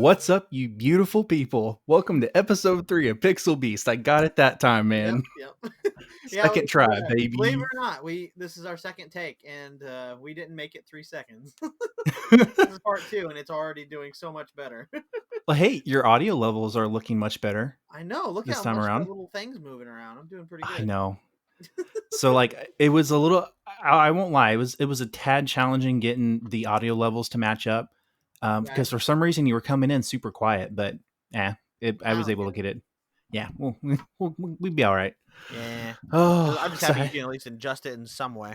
What's up, you beautiful people? Welcome to episode 3 of Pixel Beast. I got it that time, Yep, man. yep. Yeah, Second try, believe it baby. or not, this is our second take, and we didn't make it 3 seconds. This is part 2, and it's already doing so much better. Well, hey, your audio levels are looking much better I know. Look this how time much my around. little thing's moving around. I'm doing pretty I good. know. So, like, it was a little. I won't lie. It was a tad challenging getting the audio levels to match up, Okay. because for some reason you were coming in super quiet. But I I was don't able to care. get it. Yeah, we'd be all right. Yeah. I'm Oh, just so happy you can at least adjust it in some way.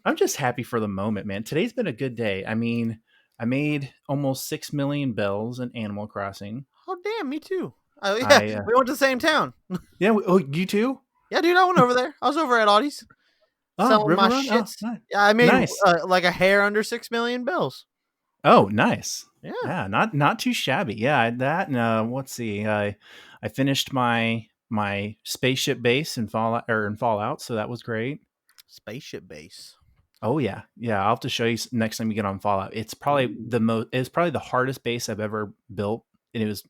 I'm just happy for the moment, man. Today's been a good day. I mean, I made almost 6 million bells in Animal Crossing. Oh, damn, me too. Oh, yeah, I we went to the same town. Yeah. Oh, you too? Yeah, dude, I went over there. I was over at Audie's Oh, selling River my Run. Oh, shits. nice. Yeah, I made Nice. like a hair under 6 million bills. Oh, nice. Yeah. Yeah, not too shabby. Yeah, that. And let's see. I finished my spaceship base in Fallout, so that was great. Spaceship base. Oh yeah, yeah. I'll have to show you next time you get on Fallout. It's probably the most. It's probably the hardest base I've ever built, and it was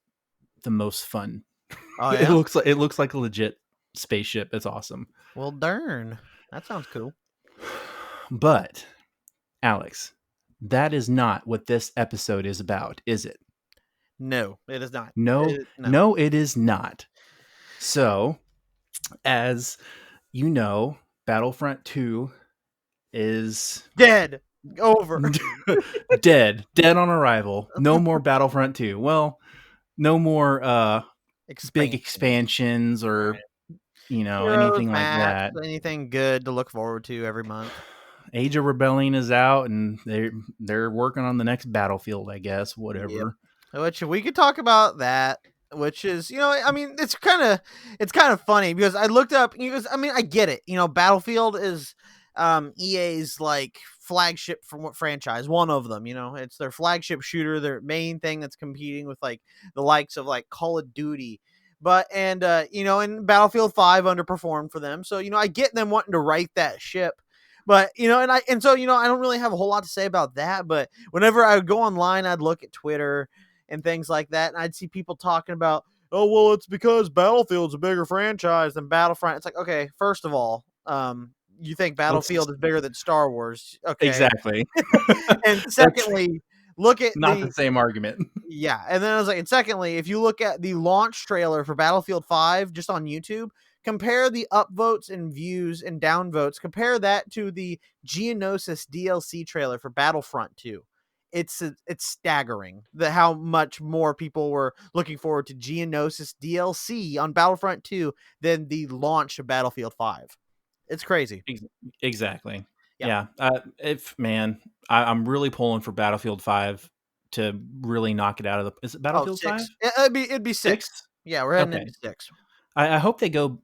the most fun. Oh, It yeah? looks like a legit spaceship. It's awesome. Well, darn. That sounds cool. But Alex, that is not what this episode is about, is it? No, it is not. No, No. no, it is not. So, as you know, Battlefront 2 is Dead. Over. dead on arrival. No more Battlefront 2. Well, no more big Expansions. expansions or Right. Heroes, anything like maps, that. anything good to look forward to every month. Age of Rebellion is out, and they're working on the next Battlefield, I guess. Yep. Whatever. Which we could talk about that. Which is, I mean, it's kind of funny because I looked up. Because I mean, I get it. Battlefield is EA's like flagship franchise, one of them. It's their flagship shooter, their main thing that's competing with like the likes of like Call of Duty. But and Battlefield 5 underperformed for them. So, I get them wanting to right that ship. But, so, I don't really have a whole lot to say about that. But whenever I would go online, I'd look at Twitter and things like that, and I'd see people talking about, oh, well, it's because Battlefield's a bigger franchise than Battlefront. It's like, okay, first of all, you think Let's Battlefield is bigger than Star Wars, okay? exactly. And That's secondly, look at not the same argument. yeah, and then I was like, and secondly, if you look at the launch trailer for Battlefield 5 just on YouTube, compare the upvotes and views and downvotes, compare that to the Geonosis DLC trailer for Battlefront 2. It's staggering how much more people were looking forward to Geonosis DLC on Battlefront 2 than the launch of Battlefield 5. It's crazy. Exactly. Yeah. Yeah. If man, I'm really pulling for Battlefield 5 to really knock it out of the. Is it Oh, Battlefield 5? 6. It'd be 6. 6? Yeah, we're heading Okay. into 6. I hope they go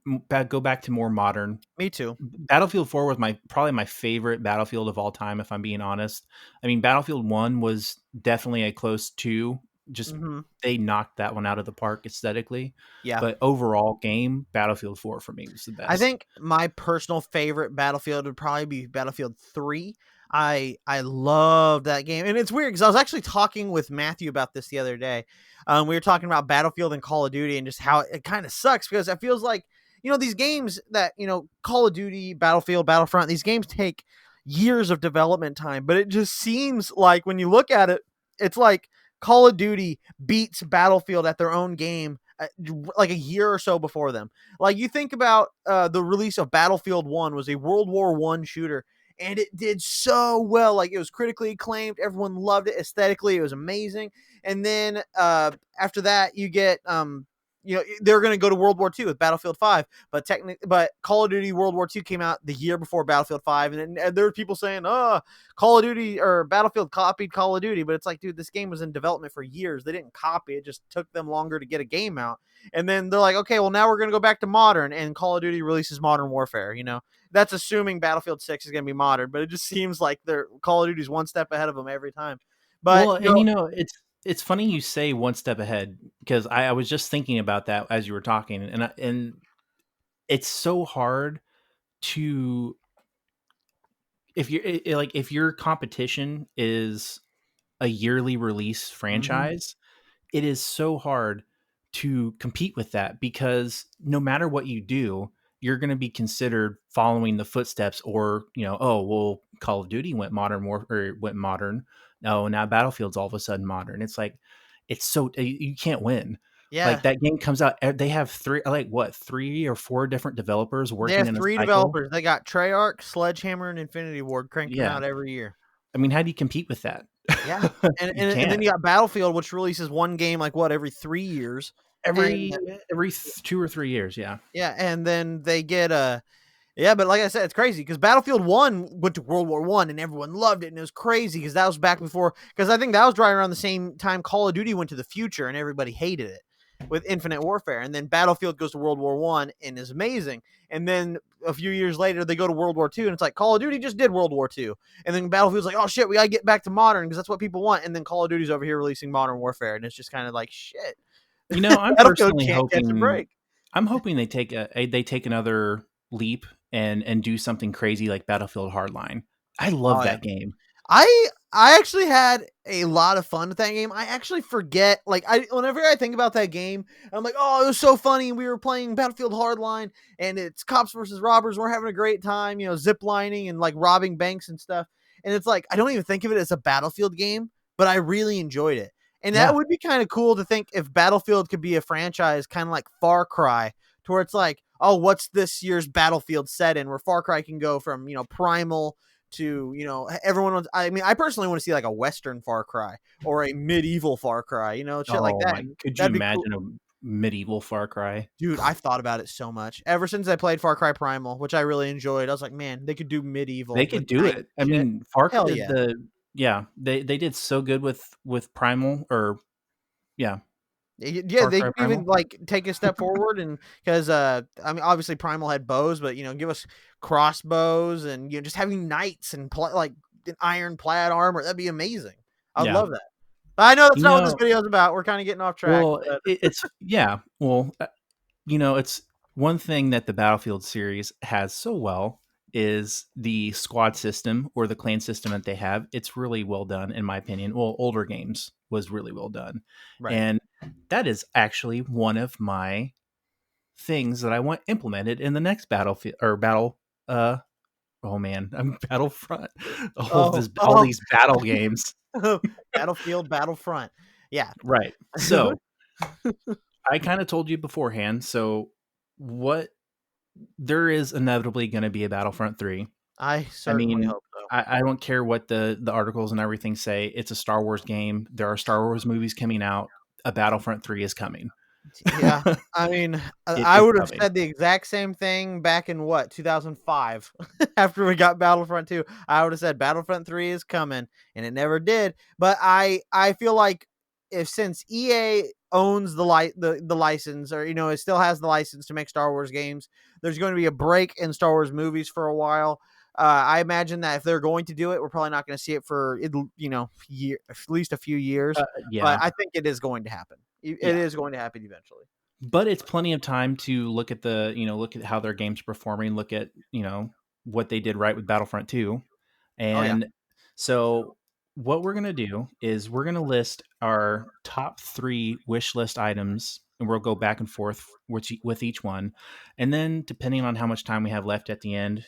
back to more modern. Me too. Battlefield 4 was probably my favorite Battlefield of all time, if I'm being honest. I mean, Battlefield 1 was definitely a close 2. Just they knocked that one out of the park aesthetically. Yeah. But overall game, Battlefield 4 for me was the best. I think my personal favorite Battlefield would probably be Battlefield 3. I loved that game. And it's weird because I was actually talking with Matthew about this the other day. We were talking about Battlefield and Call of Duty and just how it kind of sucks because it feels like, these games that, Call of Duty, Battlefield, Battlefront, these games take years of development time. But it just seems like when you look at it, it's like Call of Duty beats Battlefield at their own game like a year or so before them. Like you think about the release of Battlefield 1 was a World War I shooter, and it did so well. Like it was critically acclaimed. Everyone loved it aesthetically. It was amazing. And then after that, you get they're going to go to World War II with Battlefield 5, but Call of Duty World War II came out the year before Battlefield 5, and there were people saying, "Oh, Call of Duty or Battlefield copied Call of Duty," but it's like, dude, this game was in development for years. They didn't copy it; just took them longer to get a game out. And then they're like, "Okay, well now we're going to go back to modern," and Call of Duty releases Modern Warfare. That's assuming Battlefield 6 is going to be modern, but it just seems like Call of Duty's one step ahead of them every time. But Well, and it's funny you say one step ahead because I was just thinking about that as you were talking, and it's so hard to if your competition is a yearly release franchise, it is so hard to compete with that because no matter what you do, you're going to be considered following the footsteps, or oh well, Call of Duty went modern war or went modern. No, now Battlefield's all of a sudden modern. It's like it's so you can't win. Like Yeah, that game comes out, they have three or four different developers they working have in a 3 cycle. developers. They got Treyarch, Sledgehammer, and Infinity Ward cranking them Yeah, out every year. I mean, how do you compete with that? Yeah, and You and, and then can't. you got Battlefield, which releases one game like what every 3 years, and Every 2 or 3 years, yeah. yeah, and then they get a yeah, but like I said, it's crazy because Battlefield One went to World War One and everyone loved it, and it was crazy because that was back before. Because I think that was right around the same time Call of Duty went to the future, and everybody hated it with Infinite Warfare. And then Battlefield goes to World War One and is amazing. And then a few years later, they go to World War Two, and it's like Call of Duty just did World War Two, and then Battlefield's like, oh shit, we gotta get back to modern because that's what people want. And then Call of Duty's over here releasing Modern Warfare, and it's just kind of like shit. I'm Battlefield personally can't catch a hoping break. they take another leap and do something crazy like Battlefield Hardline. I love Oh yeah. that game. I actually had a lot of fun with that game. I actually forget, like, whenever I think about that game, I'm like, oh, it was so funny. We were playing Battlefield Hardline, and it's cops versus robbers. We're having a great time, zip lining and like robbing banks and stuff. And it's like I don't even think of it as a Battlefield game, but I really enjoyed it. And that Yeah. would be kind of cool to think if Battlefield could be a franchise, kind of like Far Cry, to where it's like, oh, what's this year's Battlefield set in? Where Far Cry can go from Primal to everyone wants. I mean, I personally want to see like a Western Far Cry or a medieval Far Cry, shit like Oh that. my, And could you that'd be cool. imagine a medieval Far Cry? Dude, I've thought about it so much ever since I played Far Cry Primal, which I really enjoyed. I was like, man, they could do They medieval with could do knights it. and I shit. mean, Far Hell Cry, yeah. they did so good with Primal, or yeah, Yeah, Far they Cry could even Primal. like take a step forward, and because I mean, obviously Primal had bows, but give us crossbows and just having knights and like an ironclad armor. That'd be amazing. I'd Yeah. love that. But I know that's You not what this know, video is about. We're kind of getting off track, well, but it's yeah. Well, it's one thing that the Battlefield series has so well is the squad system or the clan system that they have. It's really well done, in my opinion. Well, older games was really well done, right. and that is actually one of my things that I want implemented in the next Battlefield or battle. Oh man, I'm Battlefront. Oh, All oh, these battle games. Battlefield, Battlefront. Yeah. Right. So I kind of told you beforehand. So what there is inevitably going to be a Battlefront 3. I I certainly mean, hope so. I don't care what the articles and everything say. It's a Star Wars game. There are Star Wars movies coming out. A Battlefront 3 is coming. Yeah. I mean, It I is would have coming. said the exact same thing back in what, 2005 after we got Battlefront 2. I would have said Battlefront 3 is coming, and it never did. But I feel like if since EA owns the license, or it still has the license to make Star Wars games, there's going to be a break in Star Wars movies for a while. I imagine that if they're going to do it, we're probably not going to see it for at least a few years. But Yeah. I think it is going to happen. It Yeah. is going to happen eventually. But it's plenty of time to look at look at how their games are performing, look at, what they did right with Battlefront 2. Oh yeah, And so what we're going to do is we're going to list our top 3 wish list items, and we'll go back and forth with each one. And then depending on how much time we have left at the end,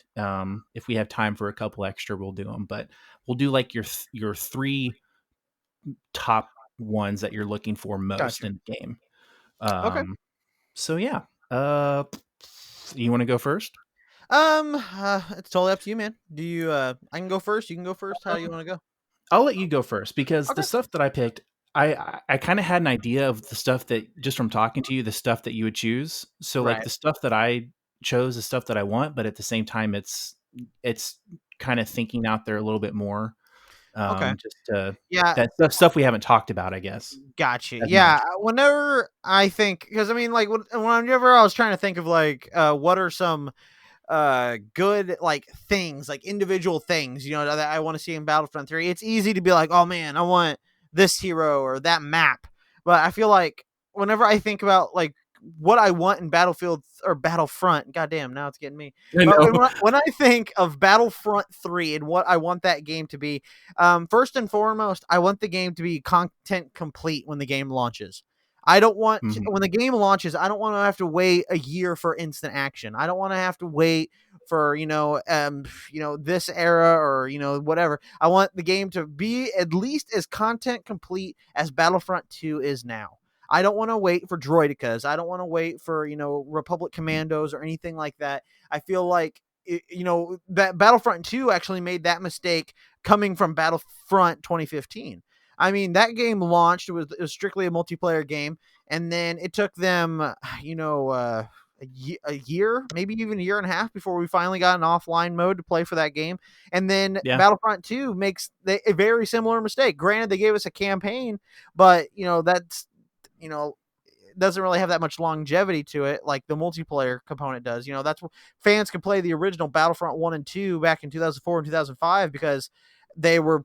if we have time for a couple extra, we'll do them, but we'll do like your 3 top ones that you're looking for most gotcha. in the game. Okay. So yeah, uh, you want to go first? It's totally up to you, man. Do you? I can go first. You can go first. How do you want to go? I'll let you go first because the Okay. stuff that I picked, I kind of had an idea of the stuff that just from talking to you, the stuff that you would choose. So like Right. the stuff that I chose, the stuff that I want, but at the same time, it's kind of thinking out there a little bit more. Okay. Just to, Yeah. that stuff we haven't talked about, I guess, Gotcha. as Yeah. much. Whenever I think, because I mean, like, whenever I was trying to think of like, what are some good like things, like individual things, that I want to see in Battlefront 3. It's easy to be like, oh man, I want this hero or that map. But I feel like whenever I think about like what I want in Battlefield or Battlefront. Goddamn, now it's getting me. I But know. when I think of Battlefront 3 and what I want that game to be, first and foremost, I want the game to be content complete when the game launches. I don't want to, Mhm. when the game launches, I don't want to have to wait a year for instant action. I don't want to have to wait for this era or whatever. I want the game to be at least as content complete as Battlefront 2 is now. I don't want to wait for droidicas. I don't want to wait for Republic Commandos or anything like that. I feel like that Battlefront 2 actually made that mistake coming from Battlefront 2015. I mean, that game launched, it was strictly a multiplayer game, and then it took them a year, maybe even a year and a half before we finally got an offline mode to play for that game. And then Yeah. Battlefront 2 makes a very similar mistake. Granted, they gave us a campaign, but that's you know doesn't really have that much longevity to it like the multiplayer component does. That's what fans could play the original Battlefront 1 and 2 back in 2004 and 2005 because they were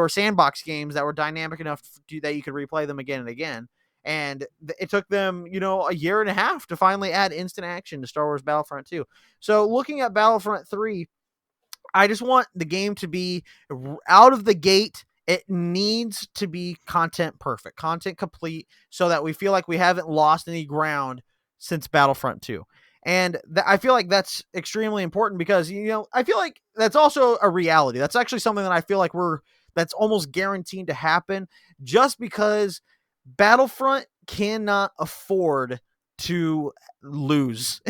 sandbox games that were dynamic enough that you could replay them again and again. And it took them, a year and a half to finally add instant action to Star Wars Battlefront 2. So looking at Battlefront 3, I just want the game to be out of the gate. It needs to be content perfect, content complete, so that we feel like we haven't lost any ground since Battlefront 2. And I feel like that's extremely important because, I feel like that's also a reality. That's actually something that I feel like that's almost guaranteed to happen just because Battlefront cannot afford to lose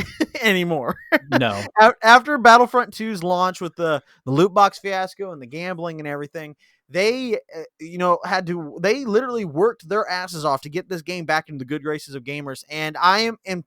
anymore. No. After Battlefront 2's launch with the loot box fiasco and the gambling and everything, they they literally worked their asses off to get this game back into the good graces of gamers. And I am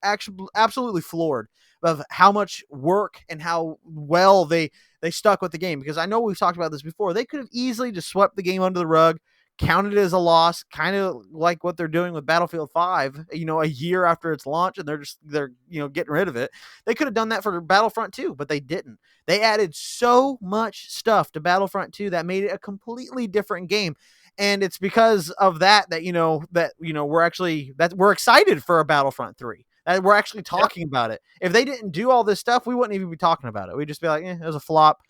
actually absolutely floored of how much work and how well they stuck with the game, because I know we've talked about this before. They could have easily just swept the game under the rug, counted it as a loss, kind of like what they're doing with Battlefield 5, a year after its launch, and they're getting rid of it. They could have done that for Battlefront 2, but they didn't. They added so much stuff to Battlefront 2 that made it a completely different game. And it's because of we're excited for a Battlefront 3. That we're actually Yep. talking about it. If they didn't do all this stuff, we wouldn't even be talking about it. We'd just be like, it was a flop.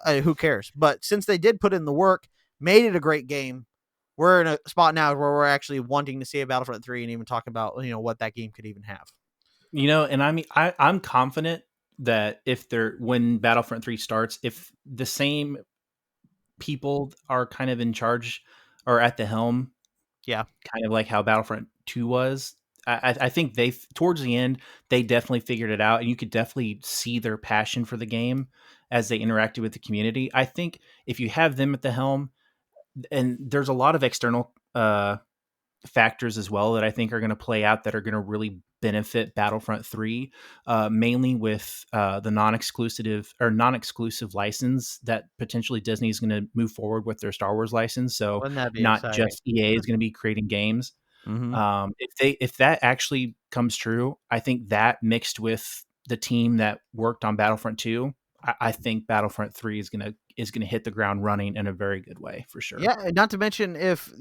Who cares? But since they did put in the work, made it a great game, we're in a spot now where we're actually wanting to see a Battlefront 3 and even talk about, what that game could even have. And I mean, I'm confident that when Battlefront 3 starts, if the same people are kind of in charge or at the helm, Yeah. kind of like how Battlefront 2 was, I think towards the end, they definitely figured it out, and you could definitely see their passion for the game as they interacted with the community. I think if you have them at the helm, and there's a lot of external factors as well that I think are going to play out that are going to really benefit Battlefront 3, mainly with the non-exclusive license that potentially Disney is going to move forward with their Star Wars license. So Wouldn't that be not exciting? just EA is going to be creating games. Mm-hmm. If that actually comes true, I think that mixed with the team that worked on Battlefront 2, I think Battlefront 3 is gonna hit the ground running in a very good way for sure. Yeah, and not to mention if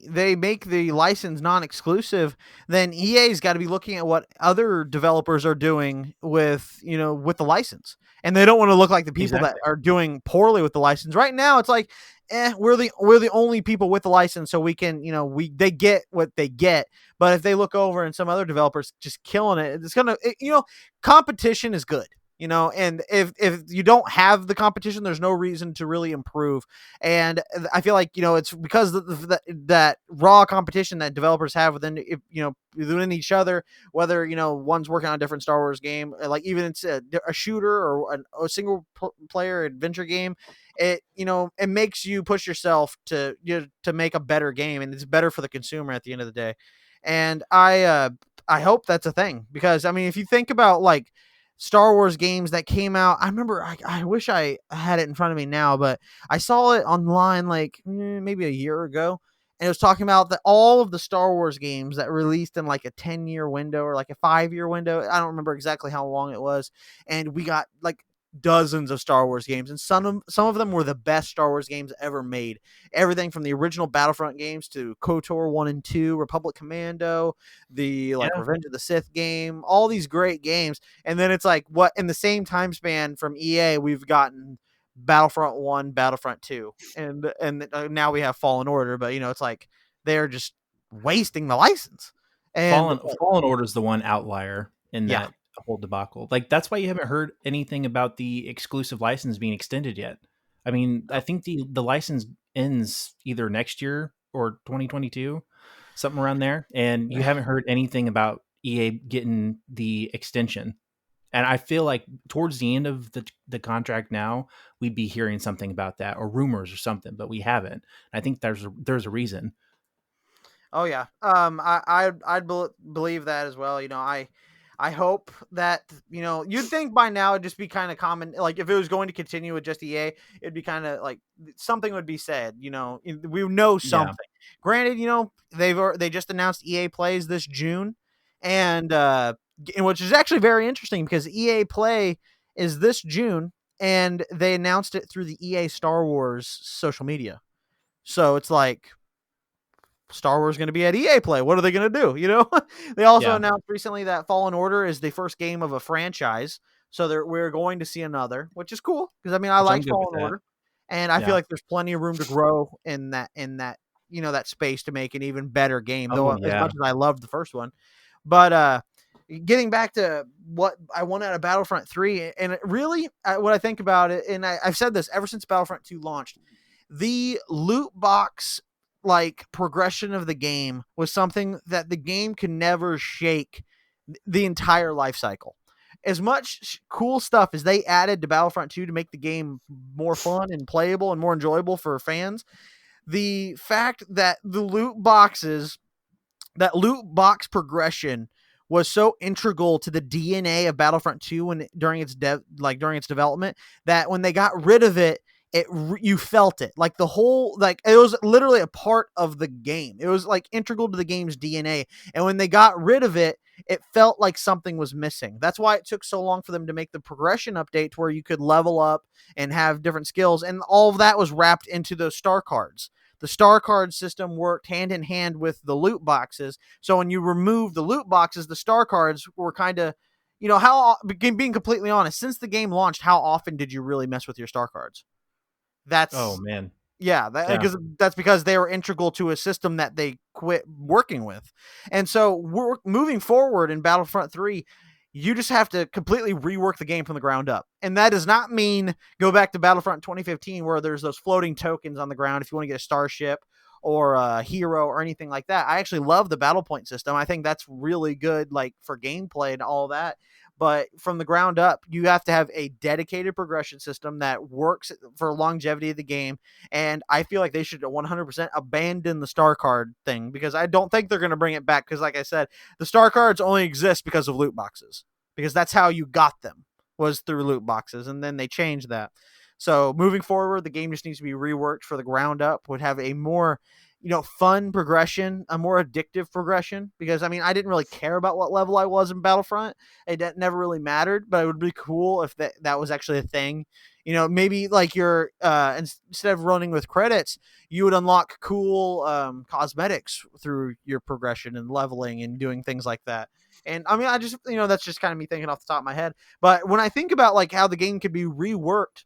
they make the license non-exclusive, then EA's got to be looking at what other developers are doing with the license, and they don't want to look like the people that Exactly. are doing poorly with the license. Right now, it's like, we're the only people with the license, so we can they get what they get. But if they look over and some other developers just killing it, it's gonna competition is good. And if you don't have the competition, there's no reason to really improve. And I feel like it's because that raw competition that developers have within each other, whether one's working on a different Star Wars game, like even it's a shooter or a single player adventure game. It makes you push yourself to make a better game, and it's better for the consumer at the end of the day. And I hope that's a thing, because I mean, if you think about like Star Wars games that came out, I remember, I wish I had it in front of me now, but I saw it online like maybe a year ago, and it was talking about that all of the Star Wars games that released in like a 10-year window or like a 5-year window. I don't remember exactly how long it was, and we got like dozens of Star Wars games, and some of them were the best Star Wars games ever made. Everything from the original Battlefront games to KOTOR 1 and 2, Republic Commando, the like Yeah, Revenge of the Sith game, all these great games. And then it's like what in the same time span from EA we've gotten Battlefront 1, Battlefront 2, and now we have Fallen Order, but it's like they're just wasting the license. And Fallen Order is the one outlier in yeah. that whole debacle. Like that's why you haven't heard anything about the exclusive license being extended yet. I mean, I think the license ends either next year or 2022, something around there, and you haven't heard anything about EA getting the extension. And I feel like towards the end of the contract now, we'd be hearing something about that or rumors or something, but we haven't. I think there's a reason. Oh yeah. I'd believe that as well. I hope that you'd think by now it'd just be kind of common. Like if it was going to continue with just EA, it'd be kind of like something would be said. We know Yeah, something. Granted, they just announced EA Plays this June, and which is actually very interesting because EA Play is this June, and they announced it through the EA Star Wars social media. So it's like Star Wars going to be at EA Play. What are they going to do? They also yeah, announced recently that Fallen Order is the first game of a franchise. So we're going to see another, which is cool because I mean I which I'm liked good with Fallen that. Order, and I feel Yeah. like there's plenty of room to grow in that that space to make an even better game. Though Oh as yeah. much as I loved the first one, but getting back to what I want out of Battlefront 3, and it really what I think about it, and I've said this ever since Battlefront 2 launched, the loot box like progression of the game was something that the game can never shake the entire life cycle. As much cool stuff as they added to Battlefront 2 to make the game more fun and playable and more enjoyable for fans, the fact that that loot box progression was so integral to the DNA of Battlefront 2 and during its during its development that when they got rid of it, you felt it. Like the whole like it was literally a part of the game. It was like integral to the game's DNA. And when they got rid of it, it felt like something was missing. That's why it took so long for them to make the progression update to where you could level up and have different skills, and all of that was wrapped into those star cards. The star card system worked hand in hand with the loot boxes. So when you remove the loot boxes, the star cards were kind of, how being completely honest, since the game launched, how often did you really mess with your star cards? Oh That's man. yeah, Yeah. that's because they were integral to a system that they quit working with. And so we're moving forward in Battlefront 3, you just have to completely rework the game from the ground up. And that does not mean go back to Battlefront 2015 where there's those floating tokens on the ground if you want to get a starship or a hero or anything like that. I actually love the battle point system. I think that's really good like for gameplay and all that. But from the ground up, you have to have a dedicated progression system that works for longevity of the game. And I feel like they should 100% abandon the star card thing because I don't think they're going to bring it back. Because, like I said, the star cards only exist because of loot boxes, because that's how you got them, was through loot boxes. And then they changed that. So moving forward, the game just needs to be reworked for the ground up, would have a more fun progression, a more addictive progression. Because I mean, I didn't really care about what level I was in Battlefront. It never really mattered, but it would be cool if that was actually a thing. Maybe like you're instead of running with credits, you would unlock cool cosmetics through your progression and leveling and doing things like that. And I mean, I just that's just kind of me thinking off the top of my head. But when I think about like how the game could be reworked,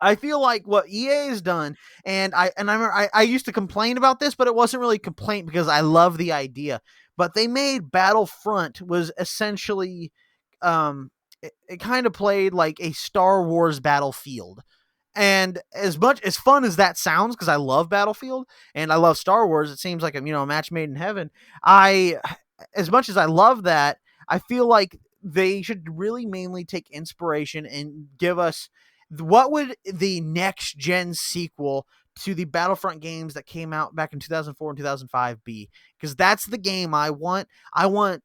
I feel like what EA has done, and I remember I used to complain about this, but it wasn't really a complaint because I love the idea. But they made Battlefront was essentially, it kind of played like a Star Wars Battlefield. And as much as fun as that sounds, because I love Battlefield and I love Star Wars, it seems like a match made in heaven. I, as much as I love that, I feel like they should really mainly take inspiration and give us what would the next gen sequel to the Battlefront games that came out back in 2004 and 2005 be? Because that's the game I want. I want,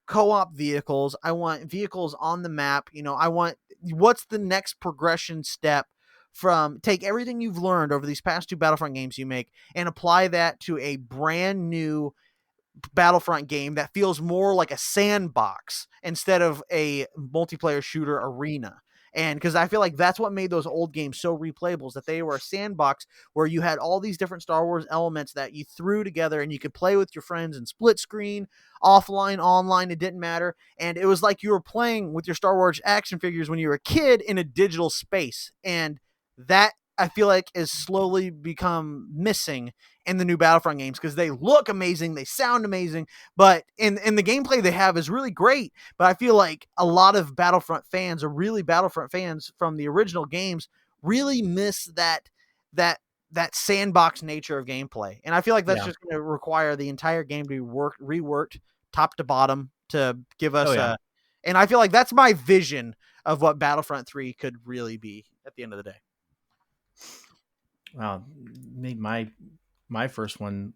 co-op vehicles. I want vehicles on the map. I want what's the next progression step from take everything you've learned over these past two Battlefront games you make and apply that to a brand new Battlefront game that feels more like a sandbox instead of a multiplayer shooter arena. And because I feel like that's what made those old games so replayable, is that they were a sandbox where you had all these different Star Wars elements that you threw together and you could play with your friends in split screen, offline, online, it didn't matter. And it was like you were playing with your Star Wars action figures when you were a kid in a digital space. And that, I feel like, is slowly become missing in the new Battlefront games, because they look amazing, they sound amazing, but in the gameplay they have is really great. But I feel like a lot of Battlefront fans, or really Battlefront fans from the original games, really miss that that sandbox nature of gameplay. And I feel like that's Yeah. just going to require the entire game to be reworked top to bottom to give Oh us yeah. a. And I feel like that's my vision of what Battlefront 3 could really be at the end of the day. Wow. Made my first one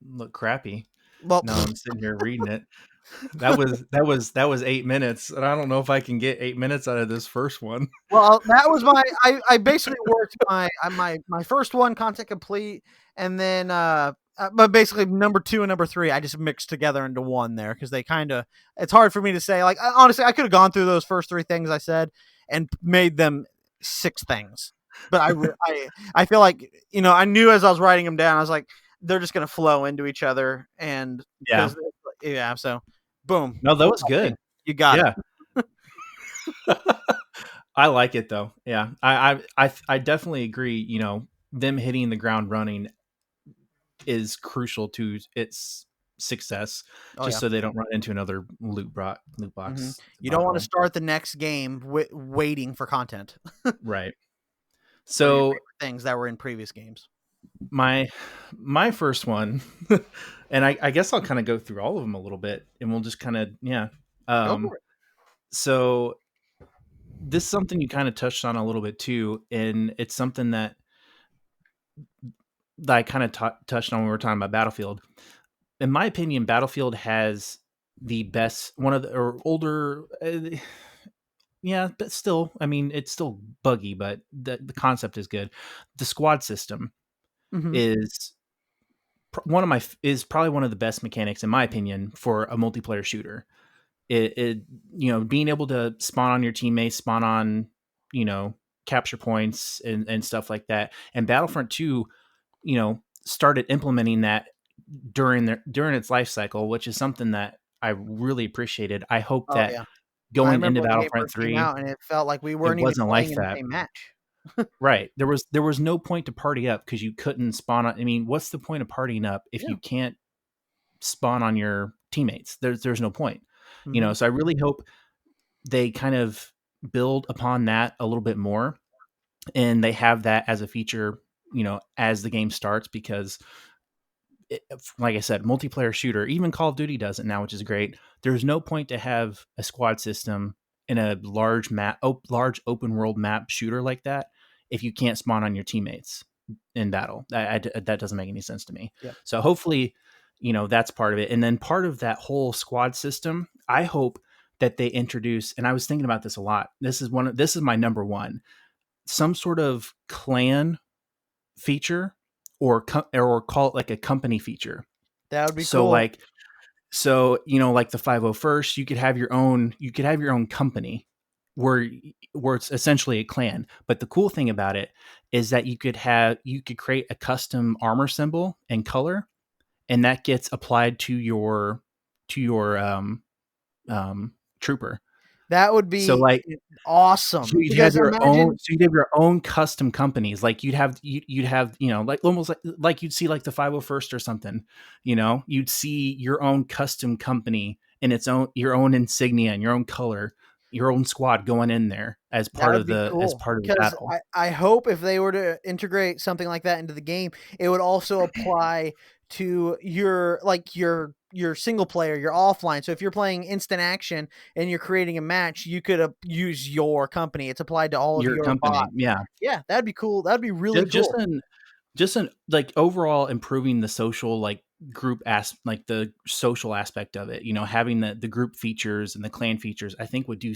look crappy. Well, Now I'm sitting here reading it. That was 8 minutes, and I don't know if I can get 8 minutes out of this first one. well, that was my. I basically worked my first one, content complete, and then but basically number 2 and number 3 I just mixed together into one there, because they kind of, it's hard for me to say. Like, honestly, I could have gone through those first 3 things I said and made them 6 things, but I feel like, I knew as I was writing them down, I was like, they're just gonna flow into each other, and Yeah. because, yeah, so boom, No, that was good. you got it. Yeah. I like it though. Yeah. I definitely agree, them hitting the ground running is crucial to its success, Oh just yeah. so they don't run into another loot Hmm. box You don't want to debacle. start the next game waiting for content Right. or your So favorite things that were in previous games. my my first one, and I guess I'll kind of go through all of them a little bit, and we'll just kind of, yeah. Go Um, for it. so this is something you kind of touched on a little bit too, and it's something that I kind of touched on when we were talking about Battlefield. In my opinion, Battlefield has the best, one of the, or older. Yeah, but still, I mean, it's still buggy, but the concept is good. The squad system Hmm. is is probably one of the best mechanics, in my opinion, for a multiplayer shooter. It being able to spawn on your teammates, spawn on, you know capture points and stuff like that. And Battlefront 2, started implementing that during its life cycle, which is something that I really appreciated. I hope Oh that yeah, I going remember into when it Battlefront first came 3, out, and it felt like we it weren't even wasn't like playing in the that. same match. Right. There was no point to party up because you couldn't spawn on. I mean, what's the point of partying up if Yeah. you can't spawn on your teammates? There's no point. Hmm. So I really hope they kind of build upon that a little bit more, and they have that as a feature, as the game starts, because like I said, multiplayer shooter, even Call of Duty does it now, which is great. There's no point to have a squad system in a large open world map shooter like that if you can't spawn on your teammates in battle. That doesn't make any sense to me. Yep. So hopefully, that's part of it. And then part of that whole squad system, I hope that they introduce. And I was thinking about this a lot. This is my number one. Some sort of clan feature, or call it like a company feature. That would be So cool. like like the 501st, you could have your own company where it's essentially a clan. But the cool thing about it is that you could create a custom armor symbol and color, and that gets applied to your trooper. That would So be like, so awesome, you'd have because your own imagine. so you'd have your own custom companies. Like you'd have like almost like you'd see like the 501st or something. You'd see your own custom company and your own insignia and your own color, your own squad going in there as That part would of be the cool, because battle. I hope if they were to integrate something like that into the game, it would also apply to your single player, your offline. So if you're playing instant action and you're creating a match, you could use your company. It's applied to all of Your your company, bots. yeah. Yeah, that'd be cool. That'd be really Just cool. just an like overall improving the social, like like the social aspect of it, having the group features and the clan features, I think would do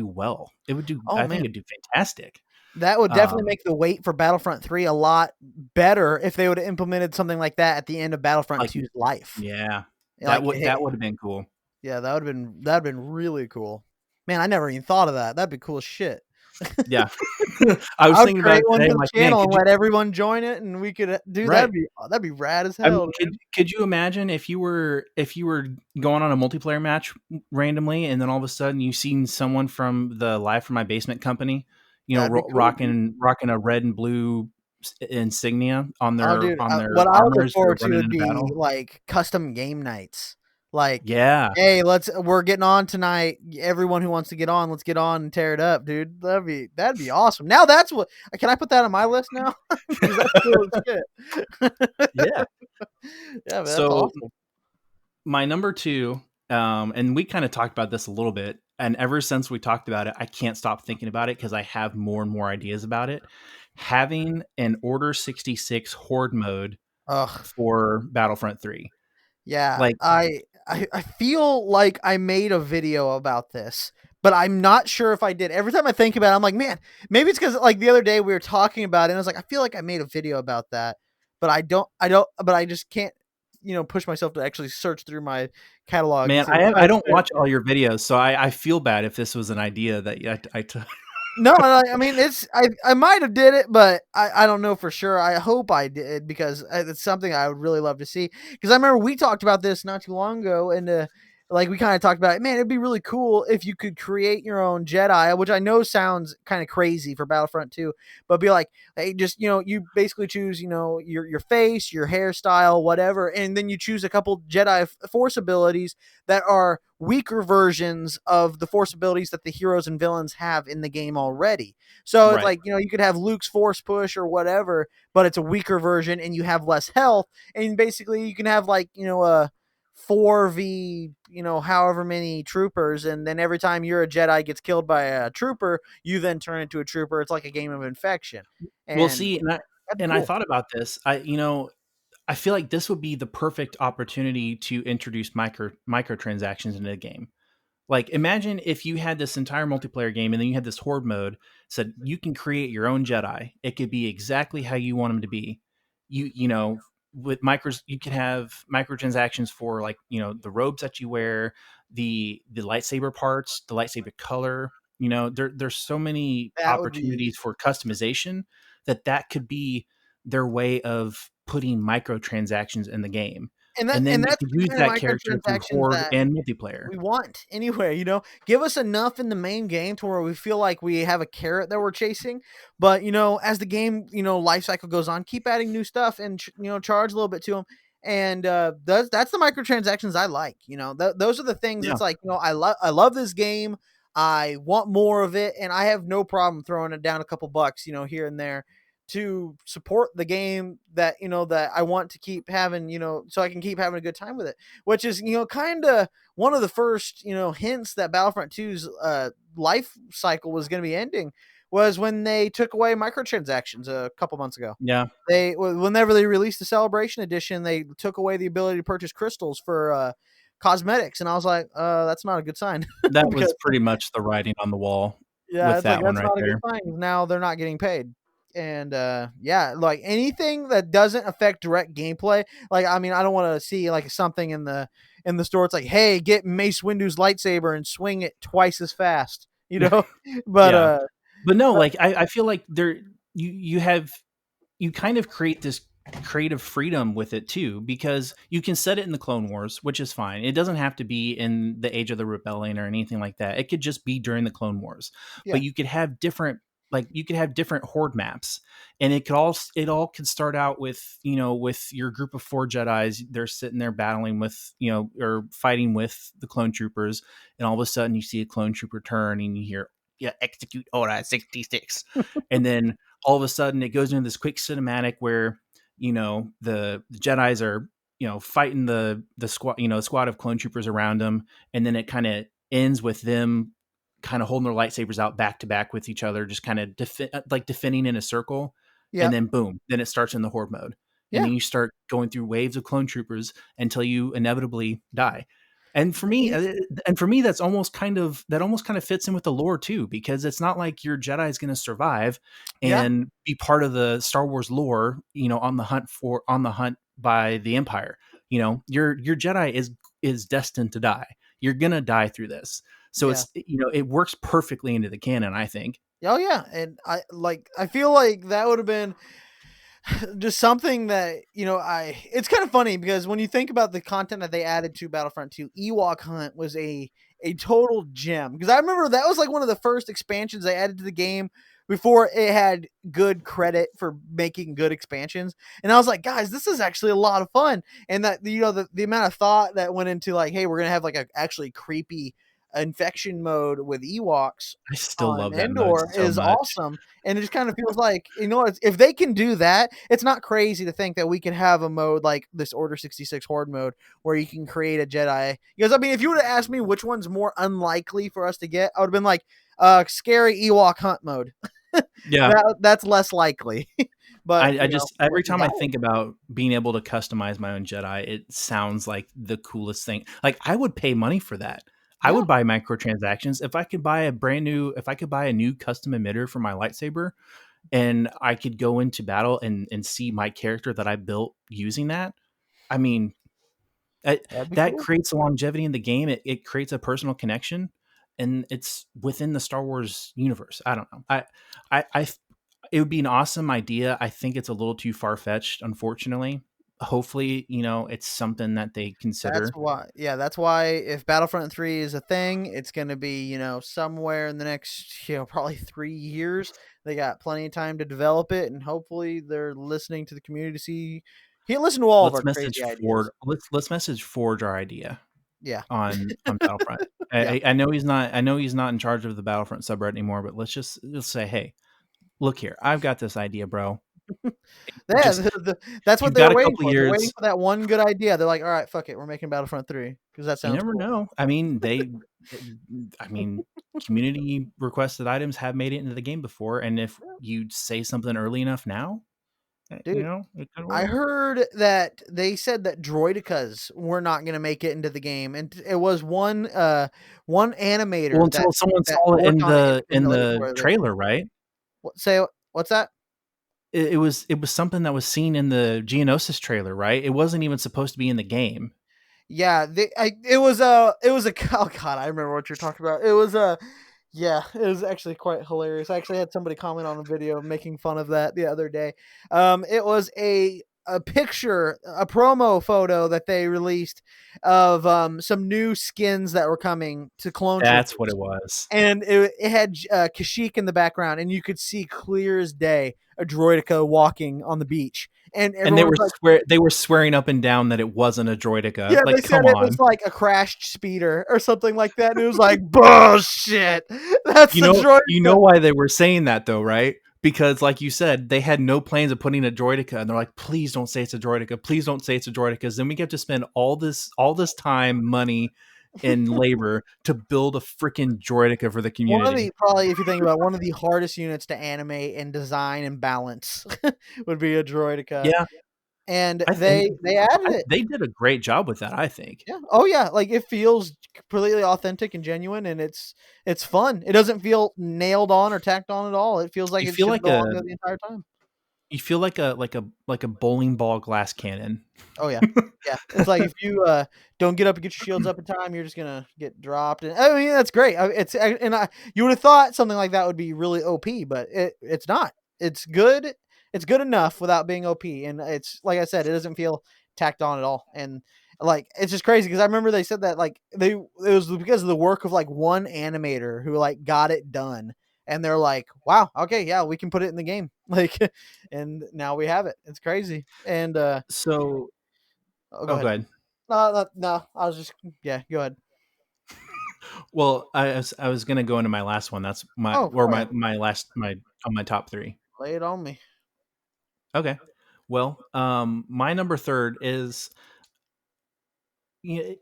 well. Oh I man, think it'd do fantastic. that would definitely Um make the wait for Battlefront 3 a lot better if they would have implemented something like that at the end of Battlefront like 2's life. Yeah, that Like, would hey, that would have been cool. yeah, that'd have been really cool. Man, I never even thought of that. That'd be cool as shit. Yeah. I was I would thinking about create it one today. for I'm the like, man, channel and could you let everyone join it, and we could do right. that'd be rad as I mean, hell, dude. could you imagine if you were going on a multiplayer match randomly, and then all of a sudden you seen someone from the Live from My Basement company, you know, That'd be cool, dude. rocking a red and blue insignia Oh, dude, on their what I would armor look as they're forward to running would into be battle? like custom game nights. Like, Yeah, hey, we're getting on tonight. Everyone who wants to get on, let's get on and tear it up, dude. That'd be awesome. Now that's what can I put that on my list now? Because that's cool as shit. yeah. Yeah, man, that's So awesome. my number two, and we kind of talked about this a little bit, and ever since we talked about it, I can't stop thinking about it because I have more and more ideas about it. Having an Order 66 Horde mode Ugh. for Battlefront 3. Yeah, Like, I feel like I made a video about this, but I'm not sure if I did. Every time I think about it, I'm like, man, maybe it's because like the other day we were talking about it, and I was like, I feel like I made a video about that, but but I just can't, push myself to actually search through my catalog man, to I try to don't find watch all your videos, so I feel bad if this was an idea that I took. No, I mean I might have did it, but I don't know for sure. I hope I did because it's something I would really love to see. Because I remember we talked about this not too long ago, and like we kind of talked about it. Man, it'd be really cool if you could create your own Jedi, which I know sounds kind of crazy for Battlefront 2, but be like, hey, just you basically choose your face, your hairstyle, whatever, and then you choose a couple Jedi Force abilities that are weaker versions of the force abilities that the heroes and villains have in the game already. So it's Right. like, you could have Luke's force push or whatever, but it's a weaker version and you have less health. And basically you can have like, a 4v, however many troopers. And then every time you're a Jedi gets killed by a trooper, you then turn into a trooper. It's like a game of infection. Well, And see, that'd be and I cool. thought about this. I feel like this would be the perfect opportunity to introduce microtransactions into the game. Like, imagine if you had this entire multiplayer game and then you had this horde mode, said you can create your own Jedi. It could be exactly how you want them to be. You know, with micros, you can have microtransactions for, like, the robes that you wear, the lightsaber parts, the lightsaber color. There's so many That would be, opportunities for customization that could be their way of putting microtransactions in the game. And and then you that's can the use kind of that character through microtransactions horde that and multiplayer. we want anywhere, give us enough in the main game to where we feel like we have a carrot that we're chasing, but as the game life cycle goes on, keep adding new stuff and charge a little bit to them. And that's the microtransactions I like. Those are the things. Yeah. It's like, I love this game, I want more of it, and I have no problem throwing it down a couple bucks here and there to support the game that I want to keep having, so I can keep having a good time with it, which is kind of one of the first hints that Battlefront 2's life cycle was going to be ending, was when they took away microtransactions a couple months ago. Yeah. Whenever they released the Celebration Edition, they took away the ability to purchase crystals for cosmetics, and I was like, that's not a good sign. That Because was pretty much the writing on the wall yeah, with it's like that one that's right not a good there. sign. Now they're not getting paid. And yeah, like anything that doesn't affect direct gameplay, like I mean, I don't want to see like something in the store. It's like, hey, get Mace Windu's lightsaber and swing it twice as fast, But Yeah. But no, like, I feel like you have you kind of create this creative freedom with it too, because you can set it in the Clone Wars, which is fine. It doesn't have to be in the Age of the Rebellion or anything like that. It could just be during the Clone Wars. But yeah, you could have different horde maps, and it all could start out with, with your group of 4 Jedis. They're sitting there battling with, or fighting with the clone troopers, and all of a sudden you see a clone trooper turn and you hear, yeah, execute order 66. And then all of a sudden it goes into this quick cinematic where, the Jedi's are, fighting the squad, squad of clone troopers around them, and then it kind of ends with them kind of holding their lightsabers out back to back with each other, just kind of like defending in a circle. And yeah, then boom, then it starts in the horde mode, and yeah, then you start going through waves of clone troopers until you inevitably die. And for me, and- that almost kind of fits in with the lore too, because it's not like your Jedi is going to survive yeah, and be part of the Star Wars lore, on the hunt by the Empire. Your Jedi is destined to die. You're gonna die through this. So Yeah. it's, it works perfectly into the canon, I think. Oh yeah, and I feel like that would have been just something that I. It's kind of funny because when you think about the content that they added to Battlefront 2, Ewok Hunt was a total gem because I remember that was like one of the first expansions they added to the game before it had good credit for making good expansions. And I was like, guys, this is actually a lot of fun. And that the amount of thought that went into like, hey, we're gonna have like a actually creepy infection mode with Ewoks I still on love that mode Endor so is much. awesome. And it just kind of feels like, if they can do that, it's not crazy to think that we can have a mode like this Order 66 Horde mode where you can create a Jedi. Because, I mean, if you would have asked me which one's more unlikely for us to get, I would have been like, scary Ewok hunt mode. Yeah. That's less likely. But, I just, what every we time I got. think about being able to customize my own Jedi, it sounds like the coolest thing. Like, I would pay money for that. I Yeah. would buy microtransactions if I could buy a new custom emitter for my lightsaber, and I could go into battle and see my character that I built using that. I mean, That'd be that cool. creates a longevity in the game. It creates a personal connection, and it's within the Star Wars universe. I don't know. I it would be an awesome idea. I think it's a little too far fetched, unfortunately. Hopefully, it's something that they That's consider. why, yeah, that's why if Battlefront 3 is a thing, it's going to be, somewhere in the next, probably 3 years. They got plenty of time to develop it, and hopefully they're listening to the community to see. He listen to all of our crazy ideas. Let's message Forge our idea Yeah, on Battlefront. yeah, I know he's not. I know he's not in charge of the Battlefront subreddit anymore. But let's say, hey, look here, I've got this idea, bro. yeah. Just That's what you've they got were a waiting couple for. They're waiting years. for that one good idea. They're like, all right, fuck it, we're making Battlefront 3 because that You sounds never cool. know. I mean, I mean, community requested items have made it into the game before, and if you say something early enough now, Dude, it could I work. heard that they said that droidicas were not going to make it into the game, and it was one Well, animator that until someone that saw it worked on it in in the the laboratory. trailer, right? What's that? It was something that was seen in the Geonosis trailer, right? It wasn't even supposed to be in the game. Yeah, it was a oh god, I remember what you're talking about. It was a yeah, it was actually quite hilarious. I actually had somebody comment on a video making fun of that the other day. It was a picture, a promo photo that they released of some new skins that were coming to clone That's what troopers, it was. and it had Kashyyyk in the background, and you could see clear as day a droideka walking on the beach, and And everyone was like, they were swearing up and down that it wasn't a droideka. yeah, they Like, said come it was on. like a crashed speeder or something like that, and it was like bullshit. That's the You droideka. know why they were saying that though, right? Because like you said, they had no plans of putting a droideka, and they're like, please don't say it's a droideka. Please don't say it's a droideka. Because then we get to spend all this time, money, and labor to build a freaking droideka for the One of the community. probably, if you think about it, one of the hardest units to animate and design and balance would be a droideka, Yeah, and and they added it. they did a great job with that. I think. Yeah. Oh yeah. Like it feels completely authentic and genuine, and it's fun. It doesn't feel nailed on or tacked on at all. It feels like You it feel should like belong a there the entire time. like a bowling ball glass cannon. Oh yeah. Yeah. It's like if you don't get up and get your shields up in time, you're just gonna get dropped. And I mean that's great. You would have thought something like that would be really OP, but it's not. It's good. It's good enough without being OP. And it's like I said, it doesn't feel tacked on at all. And like it's just crazy because I remember they said that like it was because of the work of like one animator who like got it done. And they're like, wow, okay, yeah, we can put it in the game. Like, and now we have it. It's crazy. And So, oh, go oh, go ahead. ahead. No. I was just yeah. Go ahead. Well, I was gonna go into my last one. That's Oh, go ahead. my last on my top three. Lay it on me. Okay. Well, my number third is yeah,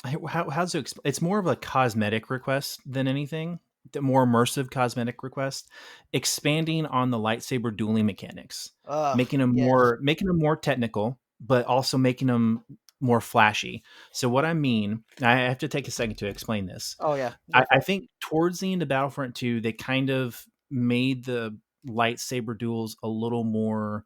how's it it's more of a cosmetic request than anything. The more immersive cosmetic request, expanding on the lightsaber dueling mechanics, Yes. making them more technical, but also making them more flashy. So what I mean, I have to take a second to explain this. Oh yeah. Go I for it. think towards the end of Battlefront 2, they kind of made the lightsaber duels a little more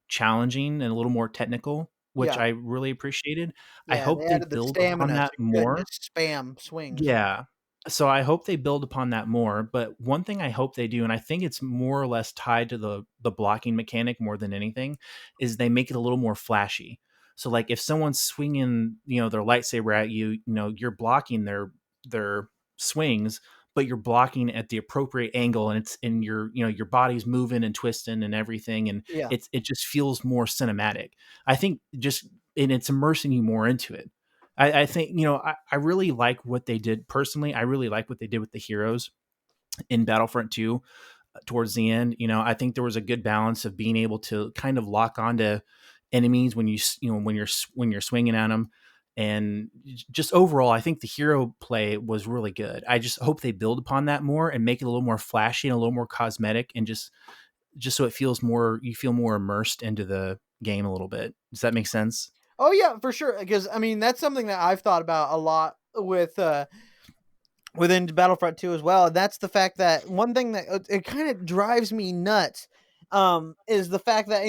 challenging and a little more technical, which Yeah. I really appreciated. I Yeah. They hope they added the build upon stamina that so you couldn't more. just spam swings. Yeah. So I hope they build upon that more. But one thing I hope they do, and I think it's more or less tied to the blocking mechanic more than anything, is they make it a little more flashy. So like if someone's swinging, their lightsaber at you, you're blocking their swings, but you're blocking at the appropriate angle, and it's in your body's moving and twisting and everything, and Yeah. it just feels more cinematic. I think just and it's immersing you more into it. I think I really like what they did personally. I really like what they did with the heroes in Battlefront 2 towards the end. I think there was a good balance of being able to kind of lock onto enemies when when you're swinging at them, and just overall, I think the hero play was really good. I just hope they build upon that more and make it a little more flashy and a little more cosmetic, and just so it feels more you feel more immersed into the game a little bit. Does that make sense? Oh yeah, for sure. Because I mean, that's something that I've thought about a lot with within Battlefront 2 as well. And that's the fact that one thing that it kind of drives me nuts is the fact that